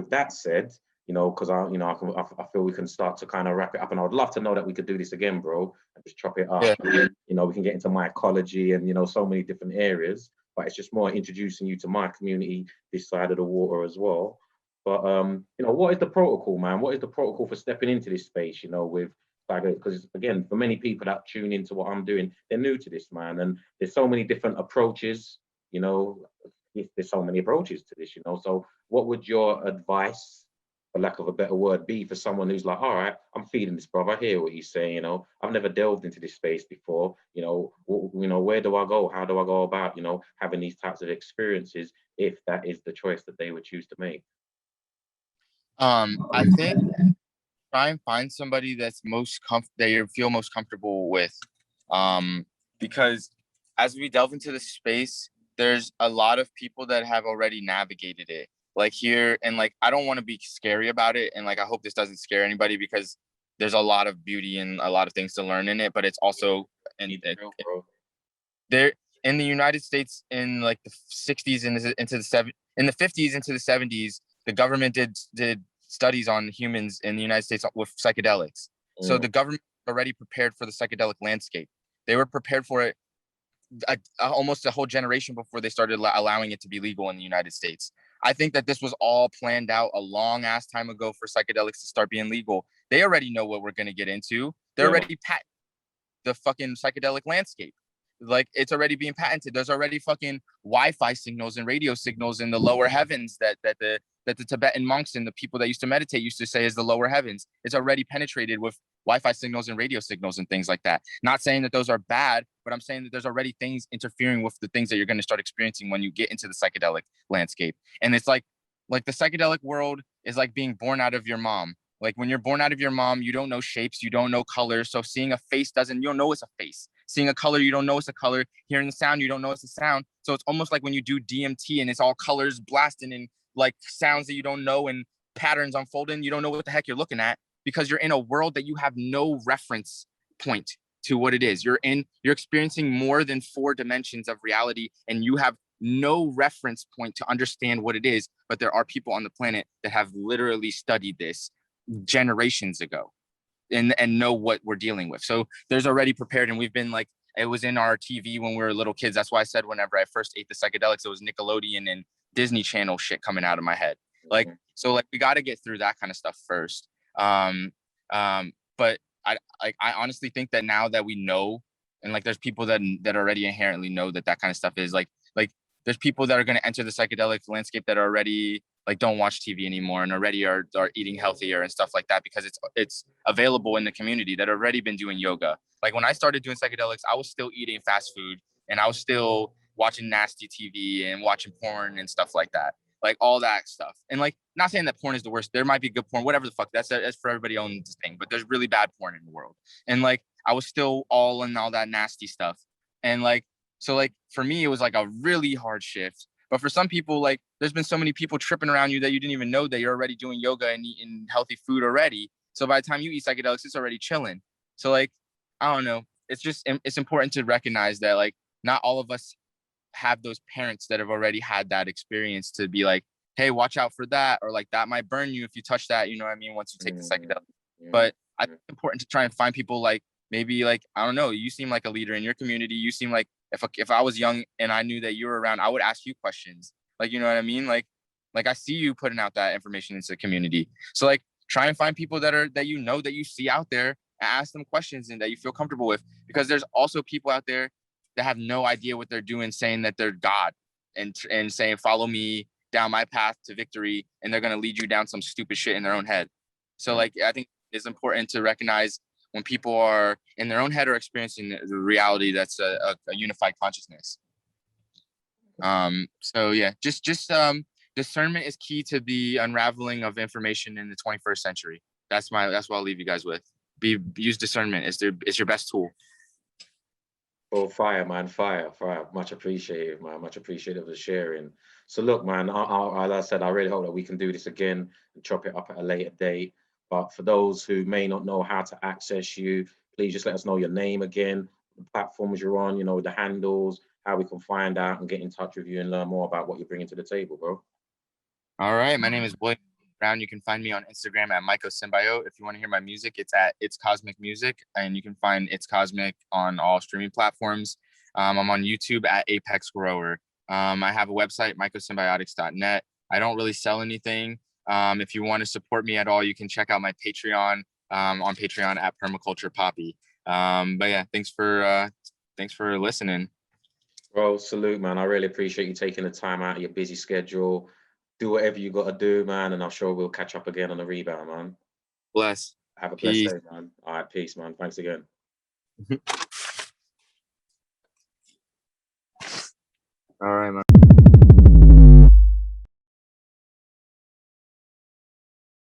with that said, you know, because I feel we can start to kind of wrap it up, and I would love to know that we could do this again, bro, and just chop it up. Yeah. You know, we can get into mycology and, you know, so many different areas, but it's just more introducing you to my community, this side of the water as well. But you know, what is the protocol, man? What is the protocol for stepping into this space, you know, with because again, for many people that tune into what I'm doing, they're new to this, man, and there's so many different approaches, you know, there's so many approaches to this, you know. So what would your advice, for lack of a better word, be for someone who's like, all right, I'm feeling this, brother. I hear what he's saying, you know, I've never delved into this space before, you know, where do I go? How do I go about, you know, having these types of experiences if that is the choice that they would choose to make? I think try and find somebody that's that you feel most comfortable with, because as we delve into the space, there's a lot of people that have already navigated it, like here, and like I don't want to be scary about it, and like I hope this doesn't scare anybody, because there's a lot of beauty and a lot of things to learn in it, but it's also there in the United States in like the 60s and into the 50s into the 70s, the government did studies on humans in the United States with psychedelics. So the government already prepared for the psychedelic landscape. They were prepared for it almost a whole generation before they started allowing it to be legal in the United States. I think that this was all planned out a long ass time ago for psychedelics to start being legal. They already know what we're going to get into. They're already patented the fucking psychedelic landscape. Like it's already being patented. There's already fucking Wi-Fi signals and radio signals in the lower heavens that the Tibetan monks and the people that used to meditate used to say is the lower heavens. It's already penetrated with Wi-Fi signals and radio signals and things like that. Not saying that those are bad, but I'm saying that there's already things interfering with the things that you're going to start experiencing when you get into the psychedelic landscape. And it's like the psychedelic world is like being born out of your mom. Like when you're born out of your mom, you don't know shapes, you don't know colors. So seeing a face you don't know it's a face. Seeing a color, you don't know it's a color. Hearing the sound, you don't know it's a sound. So it's almost like when you do DMT and it's all colors blasting and like sounds that you don't know and patterns unfolding, you don't know what the heck you're looking at, because you're in a world that you have no reference point to what it is. You're experiencing more than 4 dimensions of reality, and you have no reference point to understand what it is. But there are people on the planet that have literally studied this generations ago and know what we're dealing with. So there's already prepared, and we've been like, it was in our TV when we were little kids. That's why I said whenever I first ate the psychedelics, it was Nickelodeon and Disney Channel shit coming out of my head. Like, so like we got to get through that kind of stuff first. But I honestly think that now that we know, and like there's people that already inherently know that kind of stuff is like there's people that are going to enter the psychedelic landscape that are already like don't watch TV anymore and already are eating healthier and stuff like that, because it's available in the community that already been doing yoga. Like when I started doing psychedelics, I was still eating fast food and I was still watching nasty TV and watching porn and stuff like that. Like all that stuff. And like, not saying that porn is the worst. There might be good porn, whatever the fuck. That's for everybody owns thing. But there's really bad porn in the world. And like, I was still all in all that nasty stuff. And like, so like for me, it was like a really hard shift. But for some people, like there's been so many people tripping around you that you didn't even know that you're already doing yoga and eating healthy food already. So by the time you eat psychedelics, it's already chilling. So like, I don't know. It's important to recognize that like not all of us have those parents that have already had that experience to be like, hey, watch out for that, or like that might burn you if you touch that, you know what I mean, once you take the psychedelic. But I think it's important to try and find people like maybe like, I don't know, you seem like a leader in your community. You seem like if I was young and I knew that you were around, I would ask you questions. Like, you know what I mean? Like I see you putting out that information into the community. So like try and find people that you see out there and ask them questions and that you feel comfortable with, because there's also people out there that have no idea what they're doing, saying that they're God and saying, follow me down my path to victory. And they're going to lead you down some stupid shit in their own head. So like, I think it's important to recognize when people are in their own head or experiencing the reality that's a unified consciousness. So yeah, just discernment is key to the unraveling of information in the 21st century. That's what I'll leave you guys with. Use discernment. It's your best tool. Oh, fire, man, fire. Much appreciated, man. Much appreciated for sharing. So look, man, as I said, I really hope that we can do this again and chop it up at a later date. But for those who may not know how to access you, please just let us know your name again, the platforms you're on, you know, the handles, how we can find out and get in touch with you and learn more about what you're bringing to the table, bro. All right. My name is William Padilla-Brown. You can find me on Instagram at Mycosymbiot. If you want to hear my music, it's at It's Cosmic Music, and you can find It's Cosmic on all streaming platforms. I'm on YouTube at Apex Grower. I have a website, mycosymbiotics.net. I don't really sell anything. If you want to support me at all, you can check out my Patreon on Patreon at Permaculture Poppy. But yeah, thanks for listening. Bro, salute, man. I really appreciate you taking the time out of your busy schedule. Do whatever you got to do, man, and I'm sure we'll catch up again on the rebound, man. Bless. Have a blessed Peace. day, man. All right, peace, man. Thanks again. All right, man.